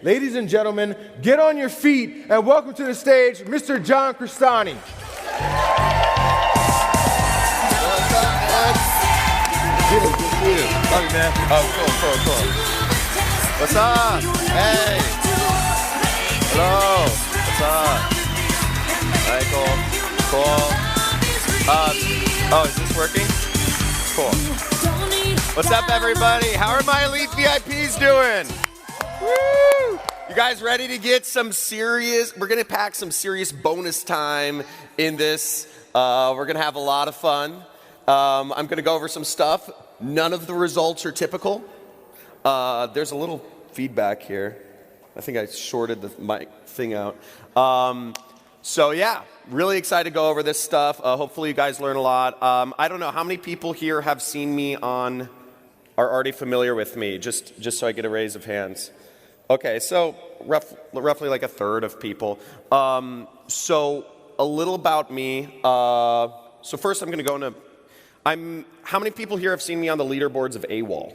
Ladies and gentlemen, get on your feet and welcome to the stage, Mr. John Crestani. Good to see you. Love you, man. Oh, cool. What's up? Hey. Hello. What's up? Michael. Cool. Oh, is this working? Cool. What's up, everybody? How are my elite VIPs doing? Woo! You guys ready to get some serious? We're gonna pack some serious bonus time in this. We're gonna have a lot of fun. I'm gonna go over some stuff. None of the results are typical. There's a little feedback here. I think I shorted the mic thing out. So yeah, really excited to go over this stuff. Hopefully you guys learn a lot. I don't know how many people here have seen me are already familiar with me, just so I get a raise of hands. Okay, so roughly like a third of people. So a little about me. So first I'm going to go into, how many people here have seen me on the leaderboards of AWOL?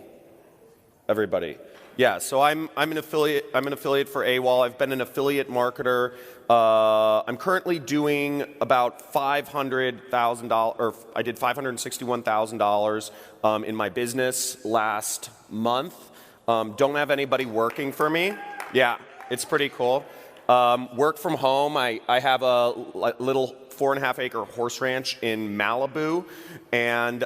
Everybody. Yeah, so I'm an affiliate for AWOL. I've been an affiliate marketer. I'm currently doing about $500,000, or I did $561,000 in my business last month. Don't have anybody working for me. Yeah, it's pretty cool. Work from home. I have a little 4.5-acre horse ranch in Malibu, and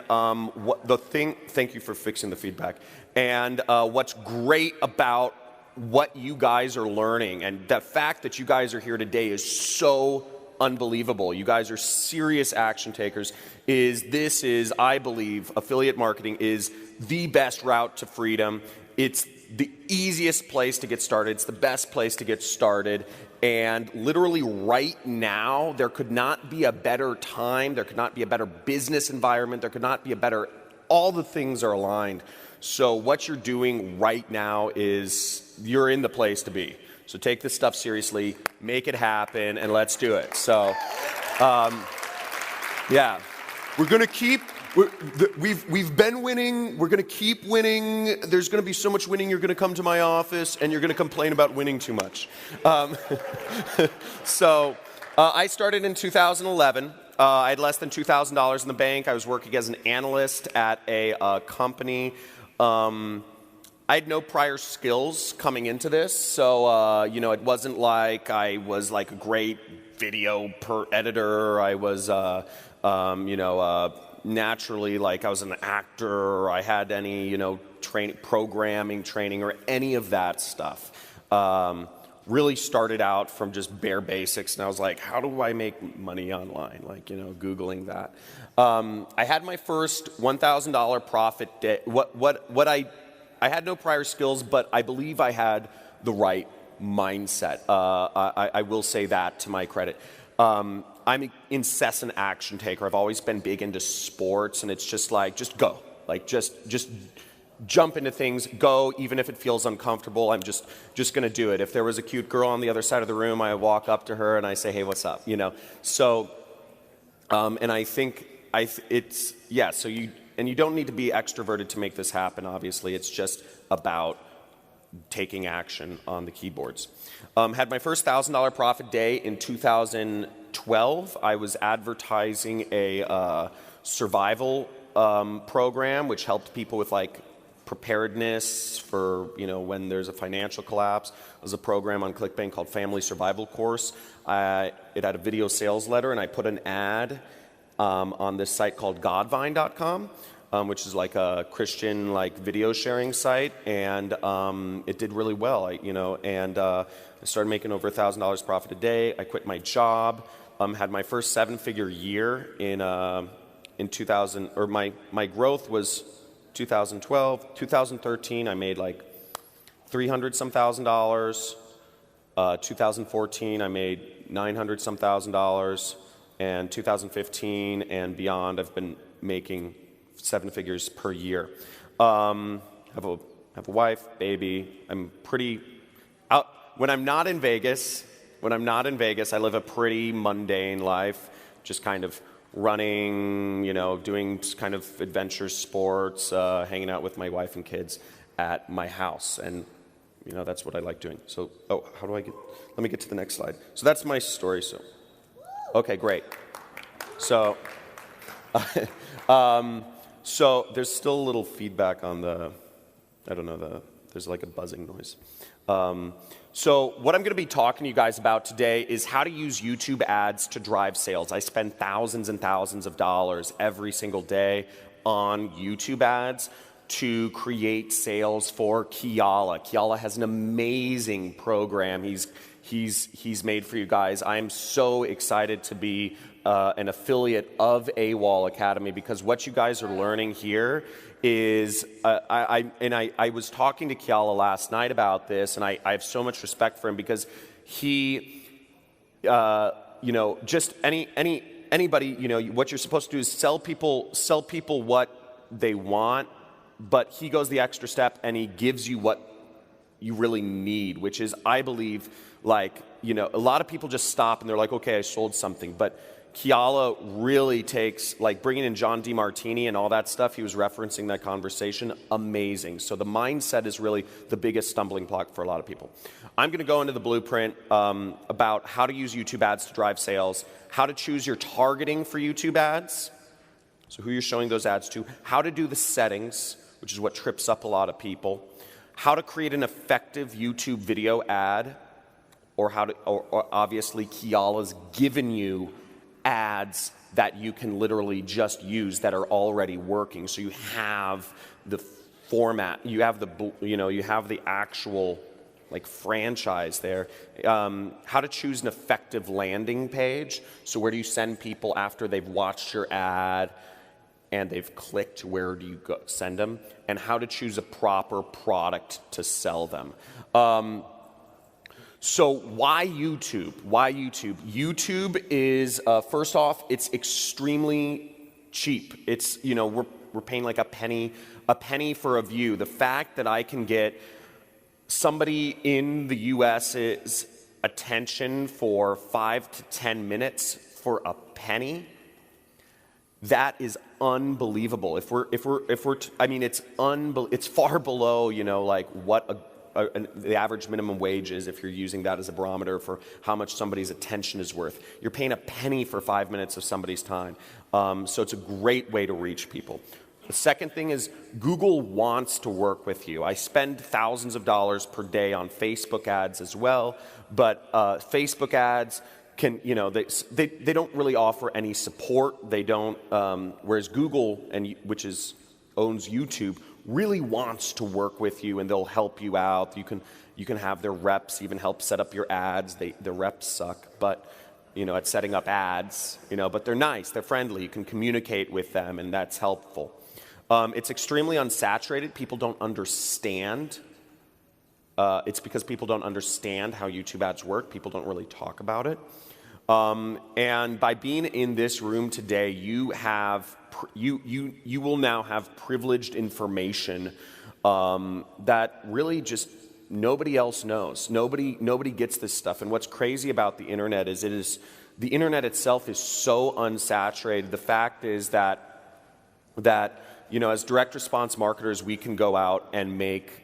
thank you for fixing the feedback. And what's great about what you guys are learning, and the fact that you guys are here today is so unbelievable. You guys are serious action takers. I believe, affiliate marketing is the best route to freedom. It's the easiest place to get started. It's the best place to get started. And literally right now, there could not be a better time. There could not be a better business environment. There could not be a better, all the things are aligned. So what you're doing right now is you're in the place to be. So take this stuff seriously, make it happen, and let's do it. So, yeah, we're going to keep. We've been winning. We're going to keep winning. There's going to be so much winning. You're going to come to my office and you're going to complain about winning too much. So I started in 2011. I had less than $2,000 in the bank. I was working as an analyst at a company. I had no prior skills coming into this, so it wasn't like I was like a great video editor. I was naturally, like I was an actor, or I had any, programming training or any of that stuff. Really started out from just bare basics, and I was like, how do I make money online? Like, Googling that. I had my first $1,000 profit day. I had no prior skills, but I believe I had the right mindset. I will say that to my credit. I'm an incessant action taker. I've always been big into sports, and it's just like, just go. Like, just jump into things, go, even if it feels uncomfortable. I'm just going to do it. If there was a cute girl on the other side of the room, I walk up to her and I say, hey, what's up? So, and I think so you don't need to be extroverted to make this happen, obviously. It's just about taking action on the keyboards. Had my first $1,000 profit day in 2012. I was advertising a survival program, which helped people with like preparedness for when there's a financial collapse. It was a program on ClickBank called Family Survival Course. It had a video sales letter, and I put an ad on this site called Godvine.com. Which is like a Christian video sharing site, and it did really well. I started making over $1,000 profit a day. I quit my job. Had my first 7-figure year in 2000, or my growth was 2012. 2013, I made like $300-some thousand. 2014, I made $900-some thousand. And 2015 and beyond, I've been making 7 figures per year. Have a wife, baby. I'm pretty out when I'm not in Vegas. I live a pretty mundane life, just kind of running, doing kind of adventure sports, hanging out with my wife and kids at my house. And That's what I like doing. So, how do I get, let me get to the next slide. So that's my story. So, okay, great. So, so there's still a little feedback on there's like a buzzing noise. So what I'm going to be talking to you guys about today is how to use YouTube ads to drive sales. I spend thousands and thousands of dollars every single day on YouTube ads to create sales for Kiala. Kiala has an amazing program he's made for you guys. I'm so excited to be an affiliate of AWOL Academy, because what you guys are learning here is, I was talking to Kiala last night about this, and I have so much respect for him, because he, just anybody, what you're supposed to do is sell people what they want, but he goes the extra step and he gives you what you really need, which is, I believe, a lot of people just stop and they're like, okay, I sold something, but Kiala really takes, bringing in John DeMartini and all that stuff, he was referencing that conversation, amazing. So the mindset is really the biggest stumbling block for a lot of people. I'm going to go into the blueprint about how to use YouTube ads to drive sales, how to choose your targeting for YouTube ads, so who you're showing those ads to, how to do the settings, which is what trips up a lot of people, how to create an effective YouTube video ad, or obviously Kiala's given you ads that you can literally just use that are already working. So you have the format, you have the actual franchise there. How to choose an effective landing page. So where do you send people after they've watched your ad and they've clicked? Where do you send them? And how to choose a proper product to sell them. So why YouTube? Why YouTube? YouTube is, first off, it's extremely cheap. It's, we're paying like a penny for a view. The fact that I can get somebody in the US's attention for 5 to 10 minutes for a penny, that is unbelievable. It's far below, what the average minimum wage is, if you're using that as a barometer for how much somebody's attention is worth. You're paying a penny for 5 minutes of somebody's time. So it's a great way to reach people. The second thing is Google wants to work with you. I spend thousands of dollars per day on Facebook ads as well, but Facebook ads can, they don't really offer any support. They don't, whereas Google, which owns YouTube, really wants to work with you, and they'll help you out. You can have their reps even help set up your ads. The reps suck, but at setting up ads, but they're nice, they're friendly. You can communicate with them, and that's helpful. It's extremely unsaturated. People don't understand. It's because people don't understand how YouTube ads work. People don't really talk about it. And by being in this room today, you will now have privileged information that really just nobody else knows. Nobody gets this stuff. And what's crazy about the internet is the internet itself is so unsaturated. The fact is that as direct response marketers, we can go out and make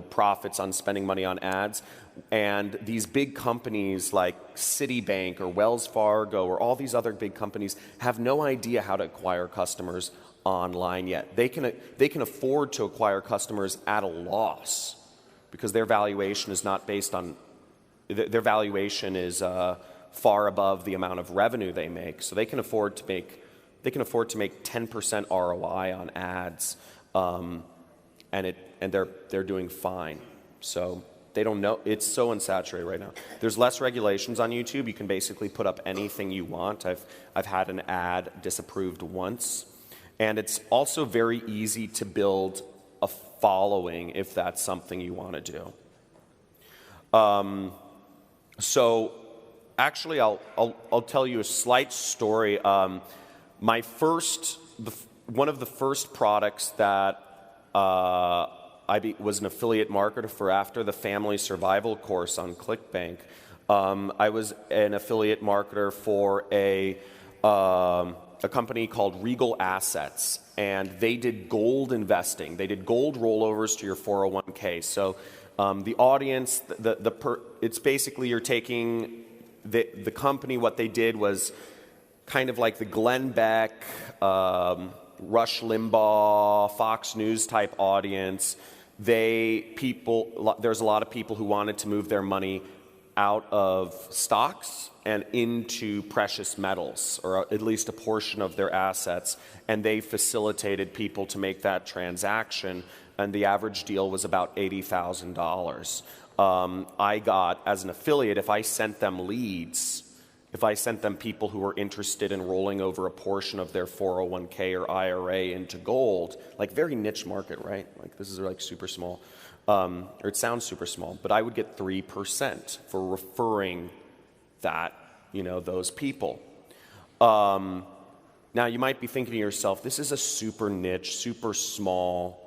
profits on spending money on ads. And these big companies like Citibank or Wells Fargo or all these other big companies have no idea how to acquire customers online yet. They can afford to acquire customers at a loss because their valuation is not based on, their valuation is far above the amount of revenue they make. So they can afford to make 10% ROI on ads, and they're doing fine. So they don't know. It's so unsaturated right now. There's less regulations on YouTube. You can basically put up anything you want. I've had an ad disapproved once, and it's also very easy to build a following if that's something you want to do. So actually, I'll tell you a slight story. One of the first products that I was an affiliate marketer for after the family survival course on ClickBank. I was an affiliate marketer for a company called Regal Assets, and they did gold investing. They did gold rollovers to your 401k. So The audience, it's basically you're taking the company, what they did was kind of like the Glenn Beck, Rush Limbaugh, Fox News type audience. There's a lot of people who wanted to move their money out of stocks and into precious metals, or at least a portion of their assets, and they facilitated people to make that transaction, and the average deal was about $80,000. I got, as an affiliate, if I sent them leads, if I sent them people who were interested in rolling over a portion of their 401k or IRA into gold, like very niche market, right? Like this is like super small, or it sounds super small, but I would get 3% for referring that, those people. Now you might be thinking to yourself, this is a super niche, super small,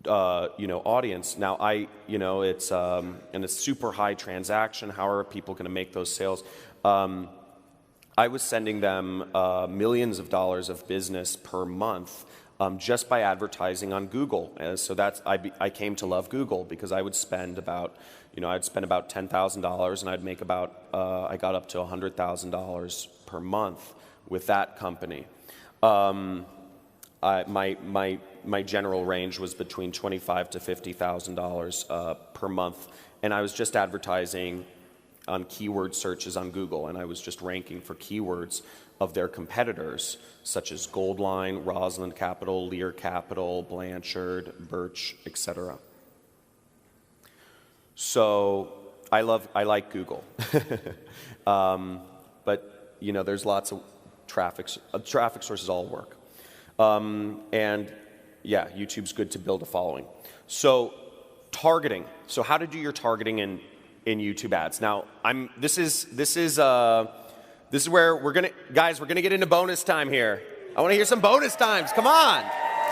audience. Now it's and a super high transaction. How are people going to make those sales? I was sending them millions of dollars of business per month just by advertising on Google. So I came to love Google because I would spend about $10,000 and I'd make I got up to $100,000 per month with that company. My general range was between $25,000 to $50,000 per month, and I was just advertising on keyword searches on Google, and I was just ranking for keywords of their competitors, such as Goldline, Rosalind Capital, Lear Capital, Blanchard, Birch, etc. So I like Google, but there's lots of traffic sources all work, and yeah, YouTube's good to build a following. So targeting. So how to do your targeting in YouTube ads. Now this is where we're gonna get into bonus time here. I want to hear some bonus times. Come on,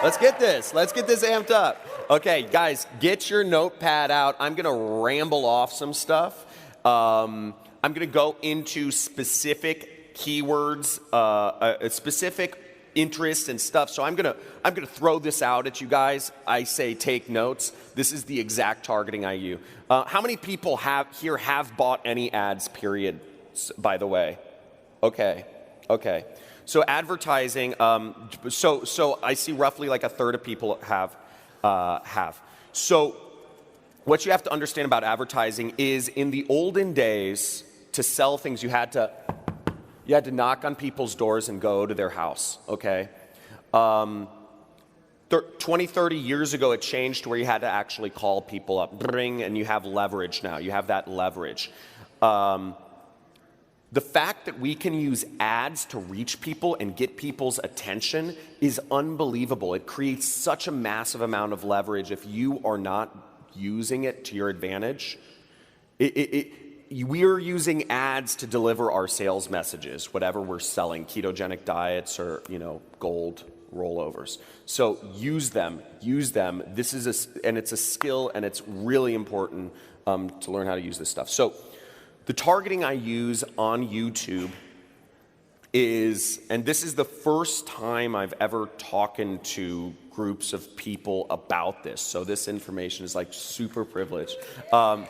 let's get this amped up. Okay, guys, get your notepad out. I'm gonna ramble off some stuff. I'm gonna go into specific keywords, specific interests and stuff. So I'm gonna throw this out at you guys. I say take notes. This is the exact targeting I use. How many people have bought any ads, period, by the way? Okay. So advertising, so I see roughly like a third of people have. So what you have to understand about advertising is in the olden days, to sell things, you had to knock on people's doors and go to their house, okay? 20, 30 years ago, it changed to where you had to actually call people up, and you have leverage now. You have that leverage. The fact that we can use ads to reach people and get people's attention is unbelievable. It creates such a massive amount of leverage if you are not using it to your advantage. We're using ads to deliver our sales messages, whatever we're selling, ketogenic diets or, gold rollovers. So use them. This is and it's a skill, and it's really important to learn how to use this stuff. So the targeting I use on YouTube is, and this is the first time I've ever talked to groups of people about this. So this information is like super privileged. But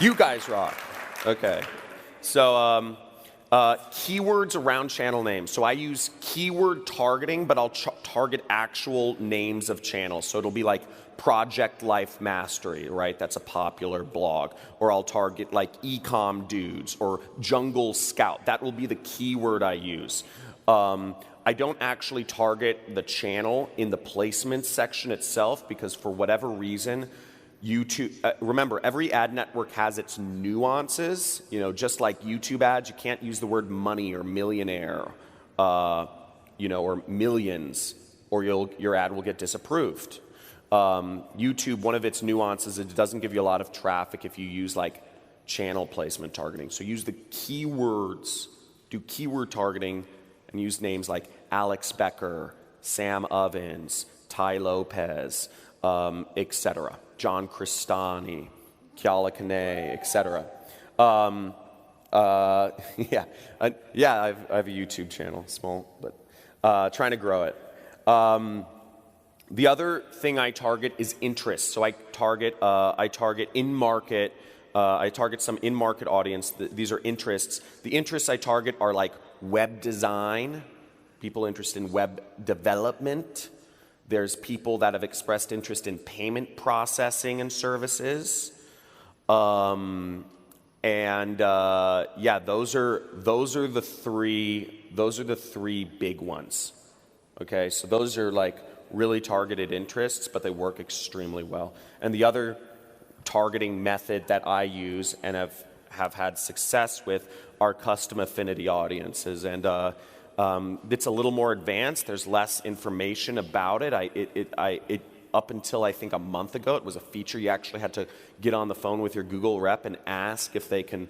you guys rock. Okay. So keywords around channel names. So I use keyword targeting, but I'll target actual names of channels. So it'll be like Project Life Mastery, right? That's a popular blog. Or I'll target like Ecom Dudes or Jungle Scout. That will be the keyword I use. I don't actually target the channel in the placement section itself because for whatever reason, YouTube, remember, every ad network has its nuances. Just like YouTube ads, you can't use the word money or millionaire, or millions, or your ad will get disapproved. YouTube, one of its nuances, it doesn't give you a lot of traffic if you use like channel placement targeting. So use the keywords, do keyword targeting, and use names like Alex Becker, Sam Ovens, Ty Lopez, etc. John Crestani, Kiala Kane, etc. I have a YouTube channel, small, but trying to grow it. The other thing I target is interest. So I target in-market. I target some in-market audience. These are interests. The interests I target are like web design, people interested in web development. There's people that have expressed interest in payment processing and services. Yeah, those are the three big ones. Okay, so those are like really targeted interests, but they work extremely well. And the other targeting method that I use and have had success with are custom affinity audiences. And it's a little more advanced. There's less information about it. Up until I think a month ago, it was a feature you actually had to get on the phone with your Google rep and ask if they can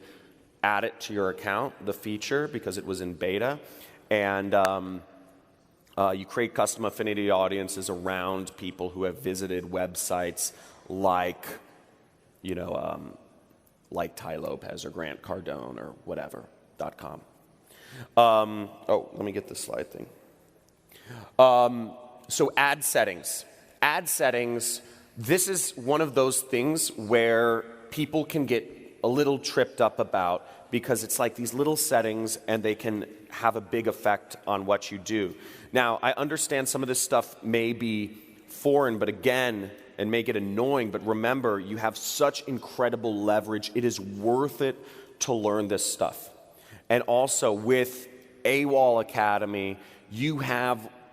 add it to your account, the feature, because it was in beta. And you create custom affinity audiences around people who have visited websites like, like Ty Lopez or Grant Cardone or whatever, .com. Let me get this slide thing. So ad settings. Ad settings, this is one of those things where people can get a little tripped up about, because it's like these little settings and they can have a big effect on what you do. Now, I understand some of this stuff may be foreign, but again, and may get annoying, but remember, you have such incredible leverage. It is worth it to learn this stuff. And also with AWOL Academy,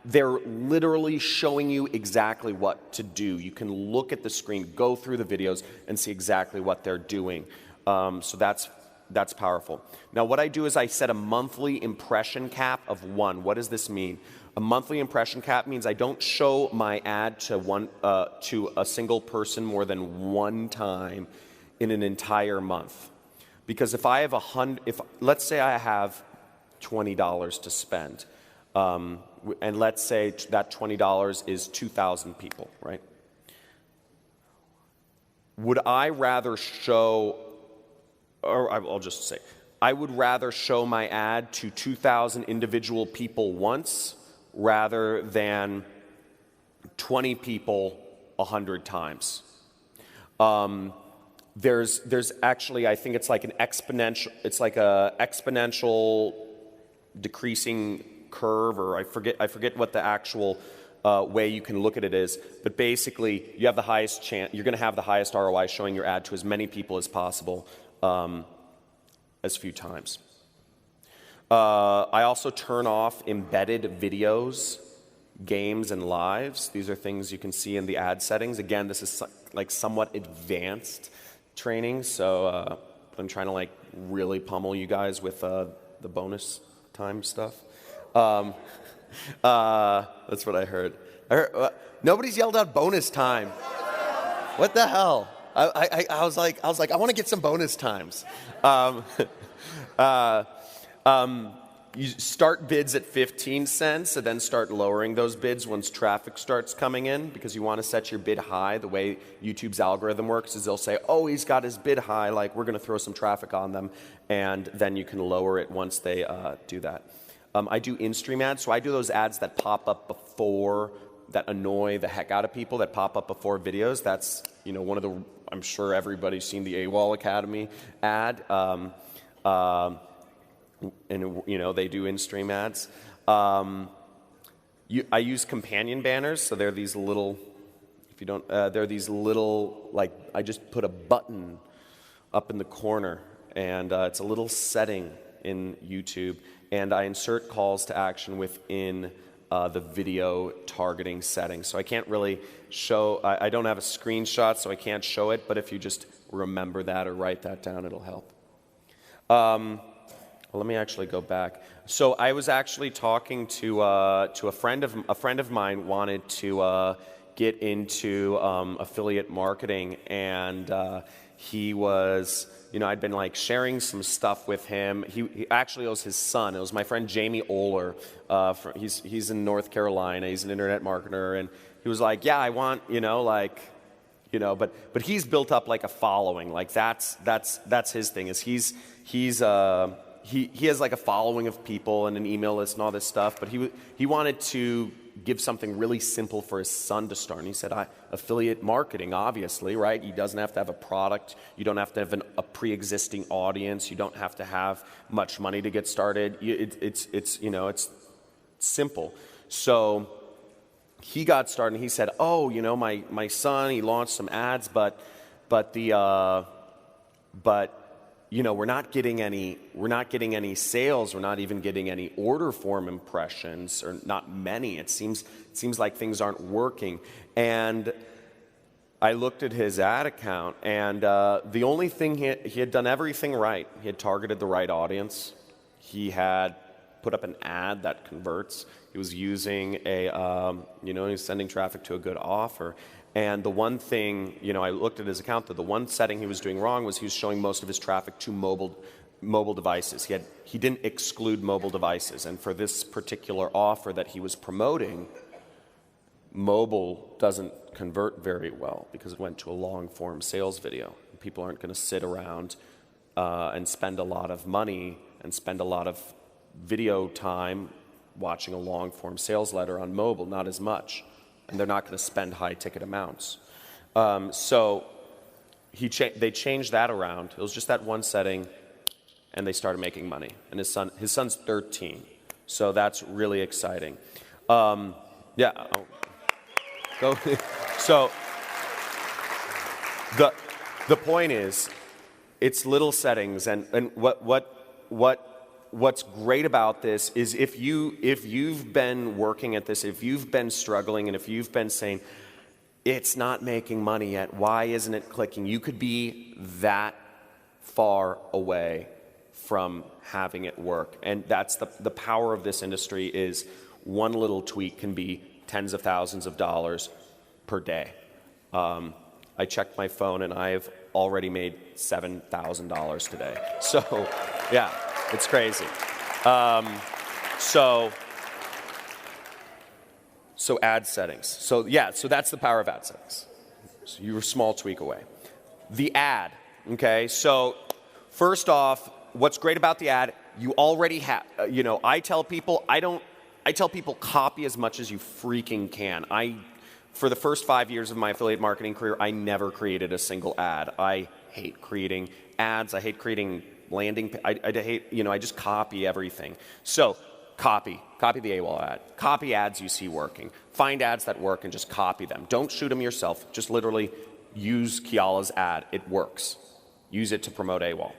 they're literally showing you exactly what to do. You can look at the screen, go through the videos, and see exactly what they're doing. So that's powerful. Now, what I do is I set a monthly impression cap of 1. What does this mean? A monthly impression cap means I don't show my ad to a single person more than one time in an entire month. Because if I have let's say I have $20 to spend, and let's say that $20 is 2,000 people, right? Would I rather show, or I'll just say, I would rather show my ad to 2,000 individual people once rather than 20 people 100 times. There's actually, I think it's like a exponential decreasing curve, or I forget what the actual way you can look at it is, but basically you have the highest chance, you're going to have the highest ROI showing your ad to as many people as possible, as few times. I also turn off embedded videos, games, and lives. These are things you can see in the ad settings. Again, this is like somewhat advanced training, so I'm trying to like really pummel you guys with the bonus time stuff. That's what I heard. Nobody's yelled out bonus time. What the hell? I was like, I want to get some bonus times. You start bids at 15 cents and then start lowering those bids once traffic starts coming in, because you want to set your bid high. The way YouTube's algorithm works is they'll say, oh, he's got his bid high, like we're going to throw some traffic on them, and then you can lower it once they do that. I do in-stream ads, so I do those ads that pop up before, that annoy the heck out of people, that pop up before videos. That's, one of the, I'm sure everybody's seen the AWOL Academy ad. And they do in-stream ads. I use companion banners, so they're these little, they're these little, like, I just put a button up in the corner, and it's a little setting in YouTube, and I insert calls to action within the video targeting settings. So I can't really show, I don't have a screenshot, so I can't show it, but if you just remember that or write that down, it'll help. Well, let me actually go back. So I was actually talking to a friend of mine wanted to get into affiliate marketing, and he was, I'd been like sharing some stuff with him. He actually, it was his son. It was my friend Jamie Oler. He's in North Carolina. He's an internet marketer, and he was like, yeah, I want, but he's built up like a following. Like that's his thing. Is he has like a following of people and an email list and all this stuff, but he wanted to give something really simple for his son to start. And he said, affiliate marketing, obviously, right? He doesn't have to have a product. You don't have to have a pre-existing audience. You don't have to have much money to get started. It's simple. So he got started, and he said, oh, my son, he launched some ads, but we're not getting any sales. We're not even getting any order form impressions, or not many. It seems like things aren't working. And I looked at his ad account, and the only thing he had done everything right. He had targeted the right audience. He had put up an ad that converts. He was using he was sending traffic to a good offer. And the one thing, I looked at his account, that the one setting he was doing wrong was he was showing most of his traffic to mobile devices. He didn't exclude mobile devices. And for this particular offer that he was promoting, mobile doesn't convert very well because it went to a long-form sales video. People aren't going to sit around and spend a lot of money and spend a lot of video time watching a long-form sales letter on mobile, not as much. And they're not going to spend high-ticket amounts. So they changed that around. It was just that one setting, and they started making money. And his son's 13, so that's really exciting. So the point is, it's little settings, and what's great about this is if you've been working at this, if you've been struggling, and if you've been saying, it's not making money yet, why isn't it clicking? You could be that far away from having it work. And that's the power of this industry, is one little tweak can be tens of thousands of dollars per day. I checked my phone, and I have already made $7,000 today. So, yeah. It's crazy. So ad settings. So that's the power of ad settings. So you're a small tweak away. The ad, okay? So first off, what's great about the ad, you already have, I tell people copy as much as you freaking can. For the first 5 years of my affiliate marketing career, I never created a single ad. I hate creating ads. I hate creating landing. I just copy everything. So copy the AWOL ad. Copy ads you see working. Find ads that work and just copy them. Don't shoot them yourself. Just literally use Kiala's ad. It works. Use it to promote AWOL.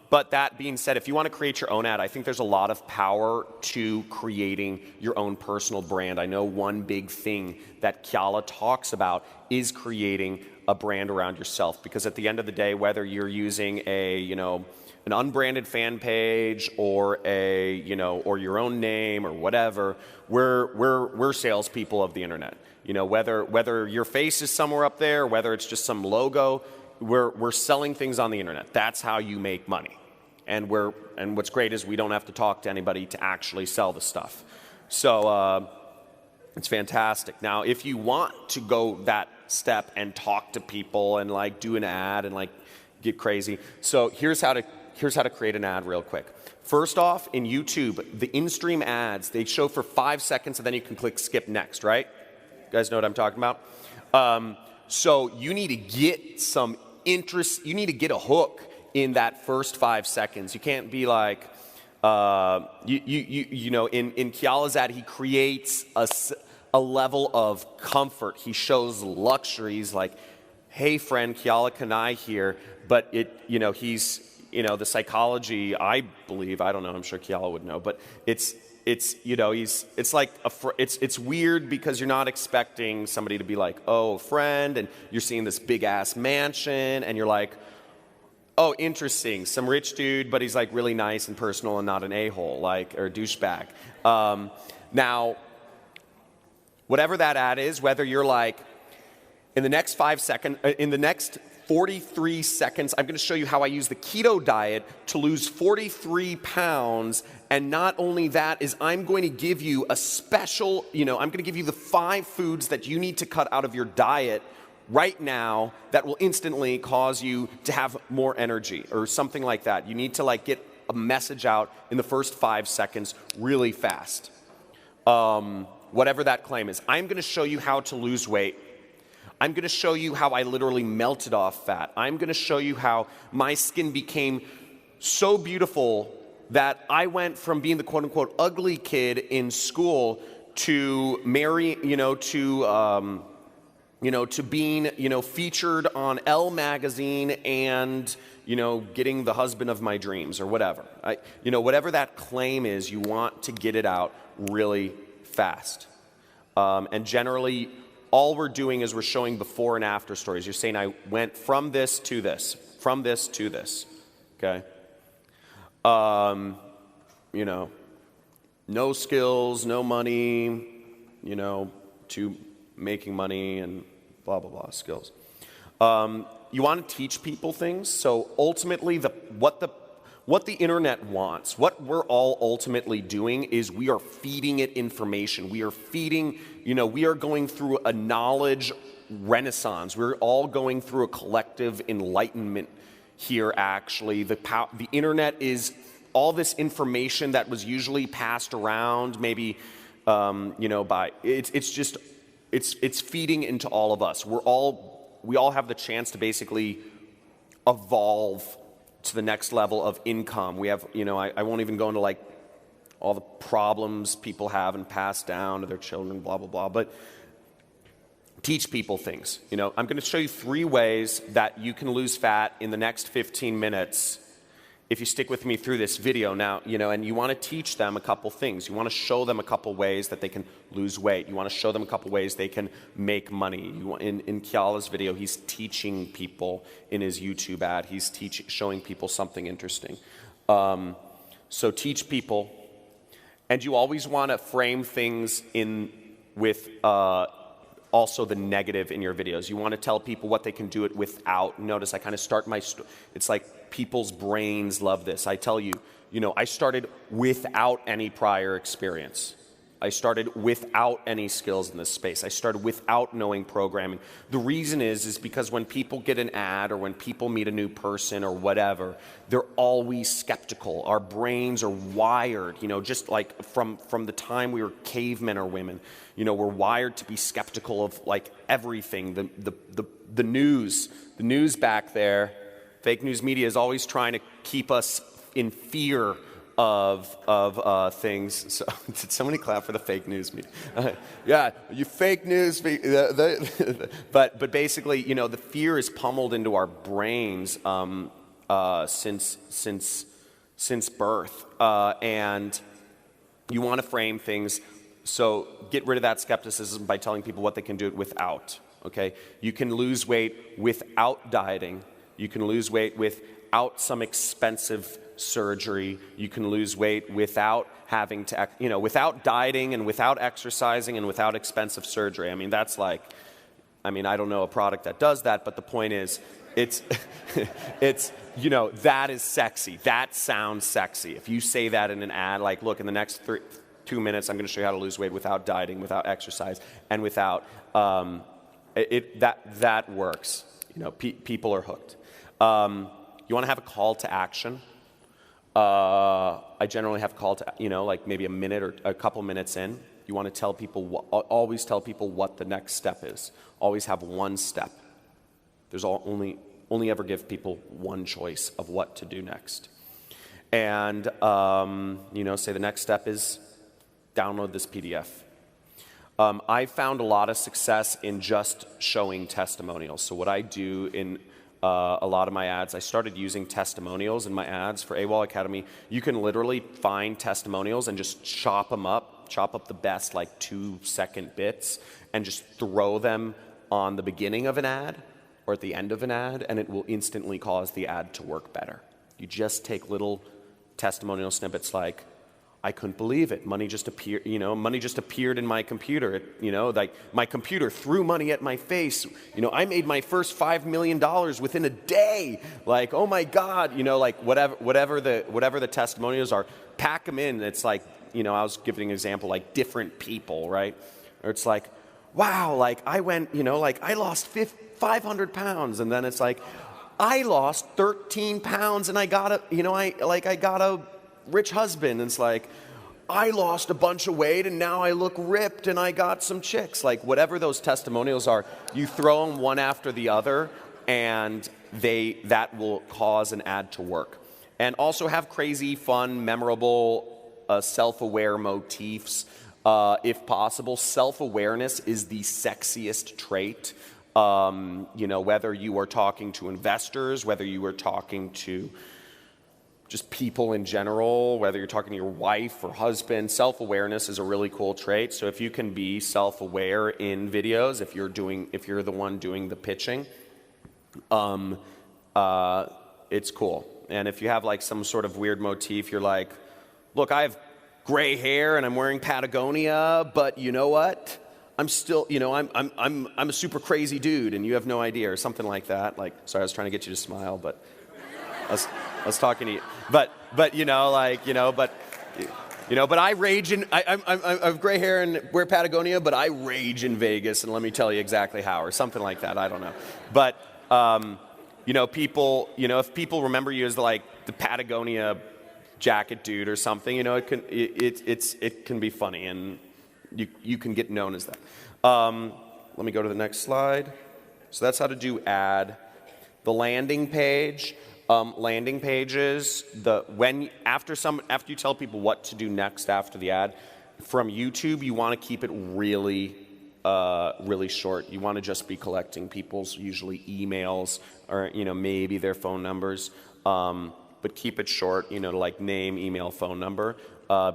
But that being said, if you want to create your own ad, I think there's a lot of power to creating your own personal brand. I know one big thing that Kiala talks about is creating a brand around yourself, because at the end of the day, whether you're using an unbranded fan page or or your own name or whatever, we're salespeople of the internet. Whether your face is somewhere up there, whether it's just some logo, we're selling things on the internet. That's how you make money. And what's great is we don't have to talk to anybody to actually sell the stuff. So it's fantastic. Now, if you want to go that step and talk to people and do an ad and get crazy, so here's how to create an ad real quick. First off, in YouTube, the in-stream ads, they show for 5 seconds, and then you can click skip next, right? You guys know what I'm talking about? So you need to get some interest. You need to get a hook in that first 5 seconds. You can't be in Kiala's ad, he creates a level of comfort. He shows luxuries like, hey friend, Kiala Kanai here, but he's, the psychology, I believe, I don't know, I'm sure Kiala would know, but it's weird because you're not expecting somebody to be like, oh, friend, and you're seeing this big ass mansion, and you're like, oh, interesting, some rich dude, but he's really nice and personal and not an a-hole, or a douchebag. Now, whatever that ad is, whether you're in the next 5 seconds, in the next 43 seconds, I'm going to show you how I use the keto diet to lose 43 pounds. And not only that is I'm going to give you a special, I'm going to give you the 5 foods that you need to cut out of your diet right now that will instantly cause you to have more energy or something like that. You need to get a message out in the first 5 seconds really fast. whatever that claim is. I'm going to show you how to lose weight. I'm going to show you how I literally melted off fat. I'm going to show you how my skin became so beautiful that I went from being the quote-unquote ugly kid in school to to being, featured on Elle magazine and, getting the husband of my dreams or whatever. Whatever that claim is, you want to get it out really fast. And generally, all we're doing is we're showing before and after stories. You're saying, I went from this to this, from this to this, okay? No skills, no money, to making money and blah, blah, blah, skills. You want to teach people things. So ultimately, what the internet wants, what we're all ultimately doing is we are feeding it information. We are feeding, we are going through a knowledge renaissance. We're all going through a collective enlightenment here, actually. The internet is all this information that was usually passed around, maybe, it's feeding into all of us. We all have the chance to basically evolve to the next level of income. We have, I won't even go into like all the problems people have and pass down to their children, blah, blah, blah, but teach people things. I'm going to show you 3 ways that you can lose fat in the next 15 minutes if you stick with me through this video now, and you want to teach them a couple things. You want to show them a couple ways that they can lose weight. You want to show them a couple ways they can make money. In Kiala's video, he's teaching people in his YouTube ad. He's showing people something interesting. So teach people. And you always want to frame things with also the negative in your videos. You want to tell people what they can do it without. Notice I kind of start it's like people's brains love this. I tell you, I started without any prior experience. I started without any skills in this space. I started without knowing programming. The reason is because when people get an ad or when people meet a new person or whatever, they're always skeptical. Our brains are wired, just like from the time we were cavemen or women, we're wired to be skeptical of like everything. The news back there, fake news media is always trying to keep us in fear of things. So did somebody clap for the fake news media? Yeah, you fake news. But basically, the fear is pummeled into our brains since birth, and you want to frame things. So get rid of that skepticism by telling people what they can do it without. Okay, you can lose weight without dieting. You can lose weight without some expensive surgery. You can lose weight without having to, without dieting and without exercising and without expensive surgery. I mean, I don't know a product that does that, but the point is, it's that is sexy. That sounds sexy. If you say that in an ad, like, look, in the next 2 minutes, I'm going to show you how to lose weight without dieting, without exercise, and without, that works. People are hooked. You want to have a call to action. I generally have a call to, like maybe a minute or a couple minutes in. You want to tell people, always tell people what the next step is. Always have one step. There's only ever give people one choice of what to do next. And, say the next step is download this PDF. I found a lot of success in just showing testimonials. So what I do in a lot of my ads, I started using testimonials in my ads for AWOL Academy. You can literally find testimonials and just chop up the best like 2-second bits and just throw them on the beginning of an ad or at the end of an ad, and it will instantly cause the ad to work better. You just take little testimonial snippets like, I couldn't believe it. Money just appeared, money just appeared in my computer. Like my computer threw money at my face. I made my first $5 million within a day. Like, oh my God, like whatever the testimonials are, pack them in. It's like, I was giving an example, like different people, right? Or it's like, wow, like I went, I lost 500 pounds. And then it's like, I lost 13 pounds and I got a rich husband. And it's like, I lost a bunch of weight and now I look ripped and I got some chicks. Like whatever those testimonials are, you throw them one after the other and that will cause an ad to work. And also have crazy, fun, memorable, self-aware motifs. If possible, self-awareness is the sexiest trait. Whether you are talking to investors, whether you are talking to just people in general, whether you're talking to your wife or husband, self-awareness is a really cool trait. So if you can be self-aware in videos, if you're the one doing the pitching, it's cool. And if you have like some sort of weird motif, you're like, look, I have gray hair and I'm wearing Patagonia, but you know what? I'm still, I'm a super crazy dude and you have no idea, or something like that. Like, sorry, I was trying to get you to smile, but I was talking to you. But I rage in, I have gray hair and wear Patagonia, but I rage in Vegas, and let me tell you exactly how, or something like that. I don't know. But, people, if people remember you as like the Patagonia jacket dude or something, it can be funny, and you can get known as that. Let me go to the next slide. So that's how to do ad. The landing page. Landing pages, after you tell people what to do next after the ad, from YouTube, you want to keep it really, really short. You want to just be collecting people's usually emails or, maybe their phone numbers, but keep it short, like name, email, phone number,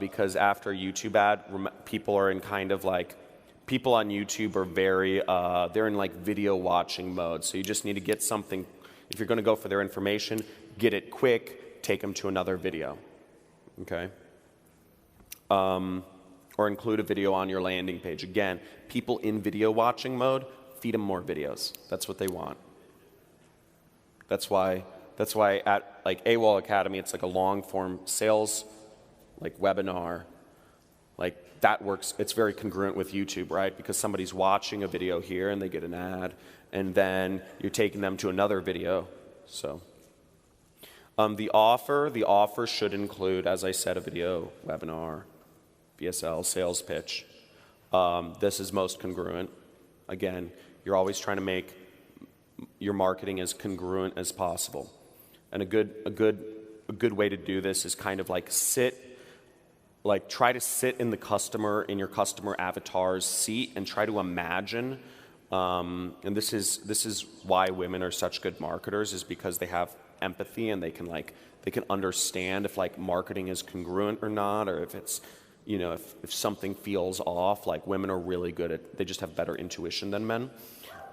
because after a YouTube ad, people are in kind of like, people on YouTube are very, they're in like video watching mode. So you just need to get something. If you're going to go for their information, get it quick, take them to another video, okay? Or include a video on your landing page. Again, people in video watching mode, feed them more videos. That's what they want. That's why at like AWOL Academy, it's like a long form sales like webinar. Like that works, it's very congruent with YouTube, right? Because somebody's watching a video here and they get an ad, and then you're taking them to another video. So the offer should include, as I said, a video, webinar, VSL, sales pitch. This is most congruent. Again, you're always trying to make your marketing as congruent as possible. And a good way to do this is kind of like try to sit in your customer avatar's seat and try to imagine. And this is why women are such good marketers, is because they have empathy and they can understand if like marketing is congruent or not, or if it's, if something feels off. Like women are really good they just have better intuition than men,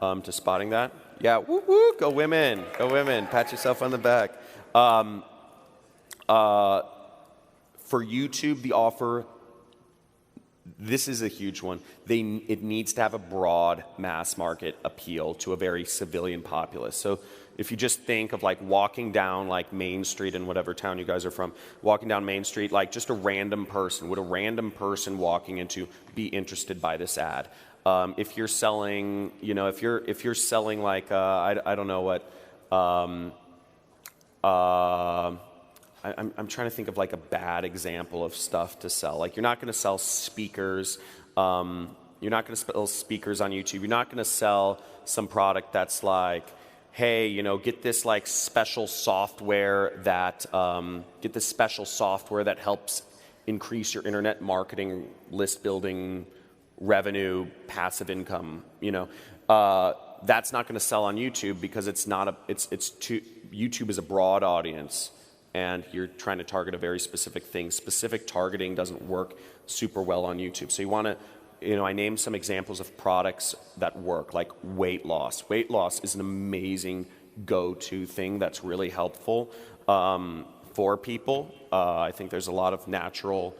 to spotting that. Yeah, woo woo, go women, pat yourself on the back. For YouTube, the offer, this is a huge one. It needs to have a broad mass market appeal to a very civilian populace. So if you just think of like walking down like Main Street in whatever town you guys are from, walking down Main Street, like just a random person, would a random person walking into be interested by this ad? If you're selling, if you're selling like, I don't know what, I'm trying to think of like a bad example of stuff to sell. Like you're not going to sell speakers. You're not going to sell speakers on YouTube. You're not going to sell some product that's like, hey, get this like special software that helps increase your internet marketing, list building, revenue, passive income. That's not going to sell on YouTube because YouTube is a broad audience. And you're trying to target a very specific thing. Specific targeting doesn't work super well on YouTube. So you want to, I named some examples of products that work, like weight loss. Weight loss is an amazing go-to thing that's really helpful for people. I think there's a lot of natural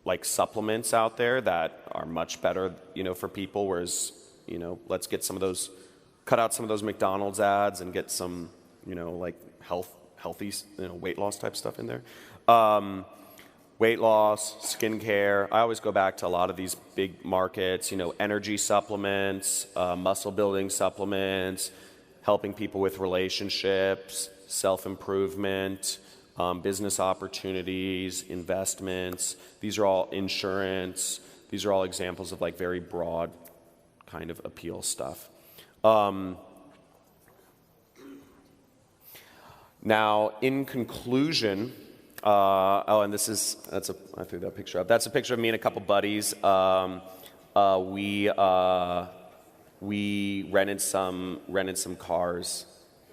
like supplements out there that are much better, for people. Whereas, let's get cut out some of those McDonald's ads and get some, like healthy, weight loss type stuff in there. Weight loss, skincare. I always go back to a lot of these big markets, energy supplements, muscle building supplements, helping people with relationships, self-improvement, business opportunities, investments. These are all insurance. These are all examples of like very broad kind of appeal stuff. Now, in conclusion, and I threw that picture up. That's a picture of me and a couple buddies. We rented some cars,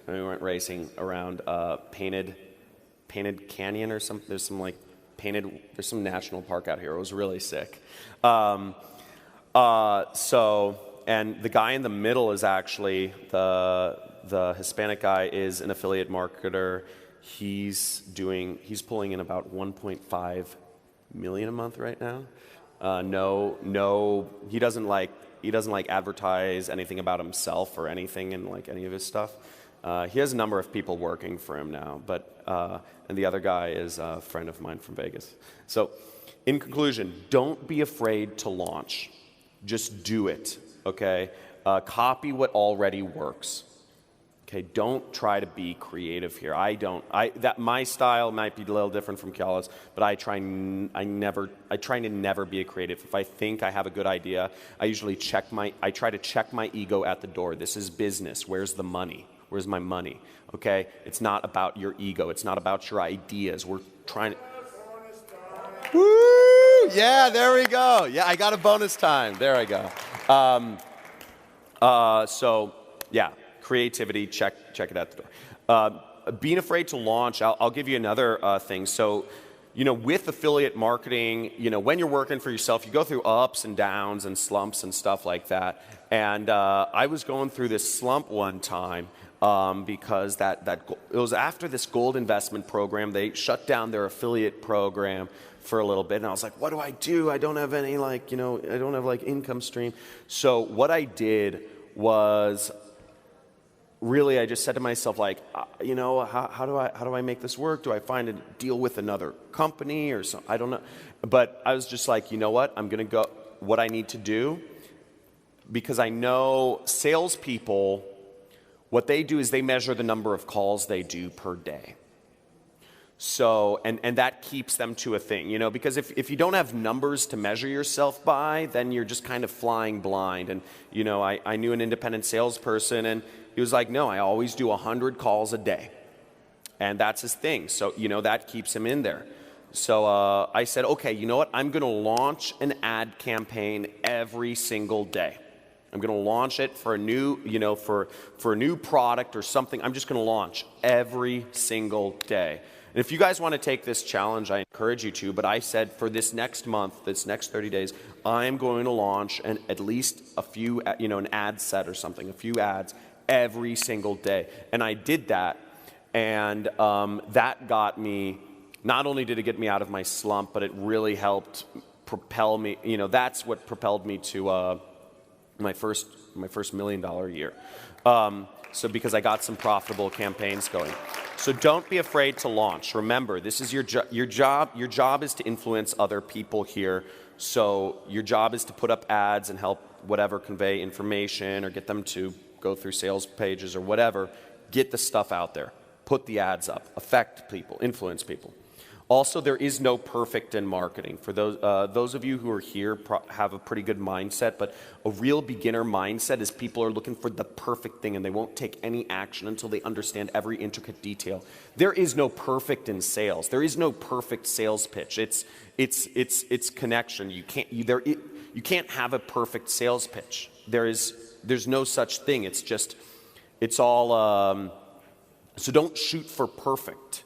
and we went racing around Painted Canyon or something. There's some national park out here. It was really sick. And the guy in the middle is actually the Hispanic guy is an affiliate marketer. He's pulling in about 1.5 million a month right now. He doesn't like advertise anything about himself or anything in like any of his stuff. He has a number of people working for him now, and the other guy is a friend of mine from Vegas. So, in conclusion, don't be afraid to launch. Just do it, okay? Copy what already works. Okay, don't try to be creative here. My style might be a little different from Kiala's, but I try to never be a creative. If I think I have a good idea, I try to check my ego at the door. This is business. Where's the money? Where's my money? Okay? It's not about your ego. It's not about your ideas. We're trying to... Woo! Yeah, there we go. Yeah, I got a bonus time. There I go. Yeah, creativity, check it at the door. Being afraid to launch, I'll give you another thing. So, with affiliate marketing, when you're working for yourself, you go through ups and downs and slumps and stuff like that. And I was going through this slump one time because it was after this gold investment program. They shut down their affiliate program for a little bit, and I was like, what do? I don't have any I don't have income stream. So what I did was really, I just said to myself, how do I make this work? Do I find a deal with another company or something? I don't know. But I was just like, you know what? I'm going to go what I need to do, because I know salespeople, what they do is they measure the number of calls they do per day. So, and that keeps them to a thing, because if you don't have numbers to measure yourself by, then you're just kind of flying blind. And, I knew an independent salesperson, and he was like, no, I always do 100 calls a day. And that's his thing. So, that keeps him in there. So I said, okay, you know what? I'm going to launch an ad campaign every single day. I'm going to launch it for a new, for a new product or something. I'm just going to launch every single day. And if you guys want to take this challenge, I encourage you to. But I said for this next month, this next 30 days, I'm going to launch at least a few, an ad set or something, a few ads every single day. And I did that. And that got me, not only did it get me out of my slump, but it really helped propel me. That's what propelled me to my first $1 million year. So because I got some profitable campaigns going. So don't be afraid to launch. Remember, this is your job. Your job is to influence other people here. So your job is to put up ads and help whatever convey information or get them to go through sales pages or whatever. Get the stuff out there. Put the ads up. Affect people. Influence people. Also, there is no perfect in marketing. For those of you who are here have a pretty good mindset, but a real beginner mindset is people are looking for the perfect thing and they won't take any action until they understand every intricate detail. There is no perfect in sales. There is no perfect sales pitch. It's connection. You can't have a perfect sales pitch. There's no such thing. It's all. So don't shoot for perfect.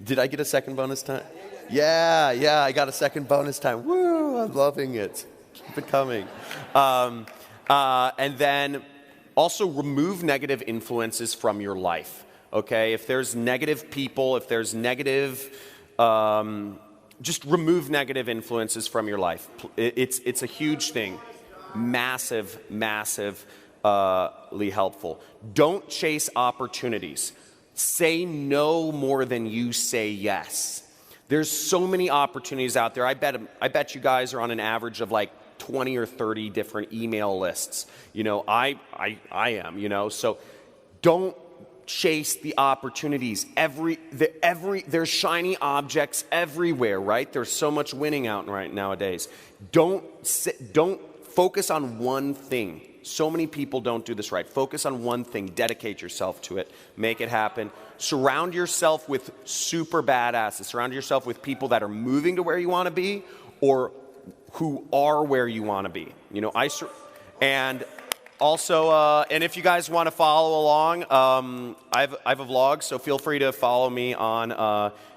Did I get a second bonus time? Yeah, I got a second bonus time. Woo, I'm loving it. Keep it coming. And then also remove negative influences from your life. Okay, if there's negative people, if there's negative, just remove negative influences from your life. It's a huge thing. Massively helpful. Don't chase opportunities. Say no more than you say yes. There's so many opportunities out there. I bet you guys are on an average of like 20 or 30 different email lists. I am, so don't chase the opportunities. There's shiny objects everywhere, right? There's so much winning out right nowadays. Don't focus on one thing. So many people don't do this right. Focus on one thing. Dedicate yourself to it. Make it happen. Surround yourself with super badasses. Surround yourself with people that are moving to where you want to be or who are where you want to be. You know, and also, and if you guys want to follow along, I have a vlog, so feel free to follow me on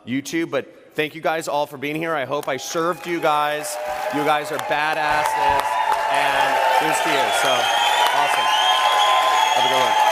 YouTube. But thank you guys all for being here. I hope I served you guys. You guys are badasses. And here's to you. So, awesome. Have a good one.